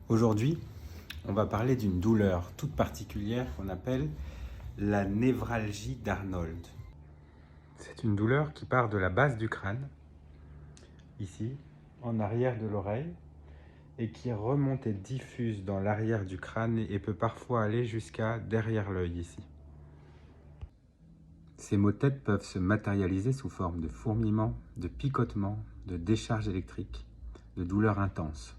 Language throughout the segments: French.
Aujourd'hui, on va parler d'une douleur toute particulière qu'on appelle la névralgie d'Arnold. C'est une douleur qui part de la base du crâne, ici, en arrière de l'oreille, et qui remonte et diffuse dans l'arrière du crâne et peut parfois aller jusqu'à derrière l'œil ici. Ces maux de tête peuvent se matérialiser sous forme de fourmillements, de picotements, de décharges électriques, de douleurs intenses.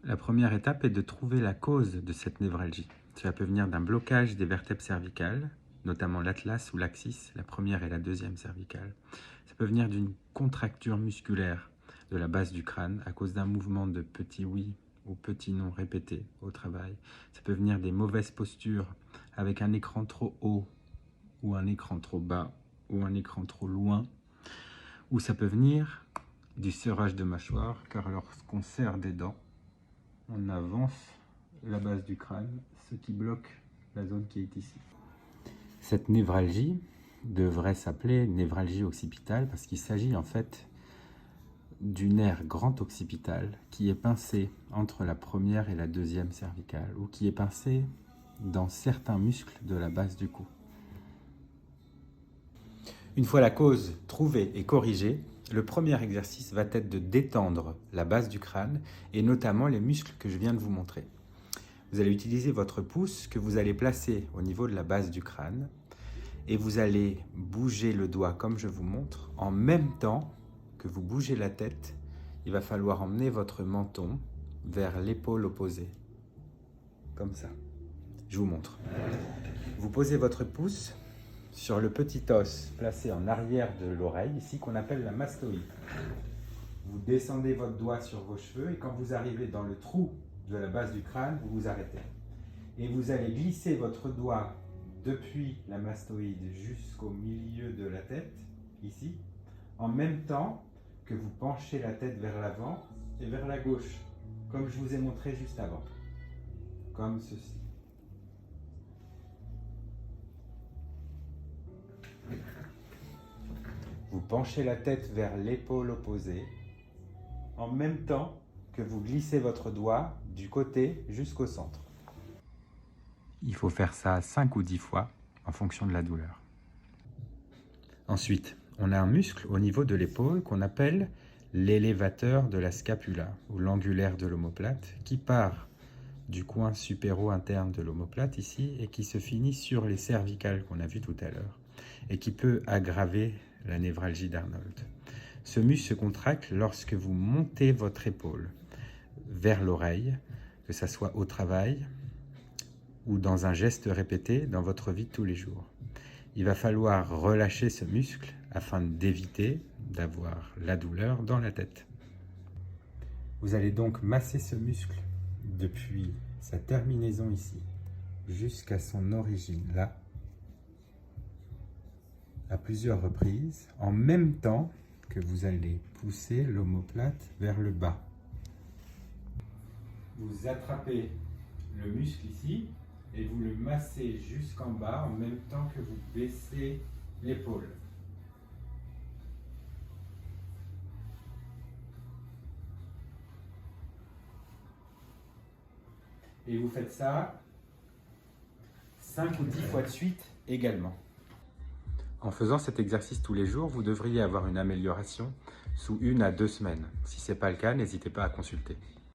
La première étape est de trouver la cause de cette névralgie. Cela peut venir d'un blocage des vertèbres cervicales, notamment l'atlas ou l'axis, la première et la deuxième cervicale. Ça peut venir d'une contracture musculaire de la base du crâne à cause d'un mouvement de petit oui ou petit non répété au travail. Ça peut venir des mauvaises postures avec un écran trop haut ou un écran trop bas ou un écran trop loin. Ou ça peut venir du serrage de mâchoire, car lorsqu'on serre des dents, on avance la base du crâne, ce qui bloque la zone qui est ici. Cette névralgie devrait s'appeler névralgie occipitale parce qu'il s'agit en fait du nerf grand occipital qui est pincé entre la première et la deuxième cervicale ou qui est pincé dans certains muscles de la base du cou. Une fois la cause trouvée et corrigée, le premier exercice va être de détendre la base du crâne et notamment les muscles que je viens de vous montrer. Vous allez utiliser votre pouce que vous allez placer au niveau de la base du crâne et vous allez bouger le doigt comme je vous montre. En même temps que vous bougez la tête, il va falloir emmener votre menton vers l'épaule opposée, comme ça. Je vous montre. Vous posez votre pouce sur le petit os placé en arrière de l'oreille, ici qu'on appelle la mastoïde. Vous descendez votre doigt sur vos cheveux et quand vous arrivez dans le trou de la base du crâne, vous vous arrêtez. Et vous allez glisser votre doigt depuis la mastoïde jusqu'au milieu de la tête, ici, en même temps que vous penchez la tête vers l'avant et vers la gauche, comme je vous ai montré juste avant, comme ceci. Vous penchez la tête vers l'épaule opposée, en même temps que vous glissez votre doigt du côté jusqu'au centre. Il faut faire ça 5 ou 10 fois en fonction de la douleur. Ensuite, on a un muscle au niveau de l'épaule qu'on appelle l'élévateur de la scapula ou l'angulaire de l'omoplate qui part du coin supéro-interne de l'omoplate ici et qui se finit sur les cervicales qu'on a vues tout à l'heure et qui peut aggraver la névralgie d'Arnold. Ce muscle se contracte lorsque vous montez votre épaule vers l'oreille, que ce soit au travail ou dans un geste répété dans votre vie de tous les jours. Il va falloir relâcher ce muscle afin d'éviter d'avoir la douleur dans la tête. Vous allez donc masser ce muscle depuis sa terminaison ici jusqu'à son origine là, à plusieurs reprises, en même temps que vous allez pousser l'omoplate vers le bas. Vous attrapez le muscle ici et vous le massez jusqu'en bas en même temps que vous baissez l'épaule. Et vous faites ça 5 ou 10 fois de suite également. En faisant cet exercice tous les jours, vous devriez avoir une amélioration sous 1 à 2 semaines. Si ce n'est pas le cas, n'hésitez pas à consulter.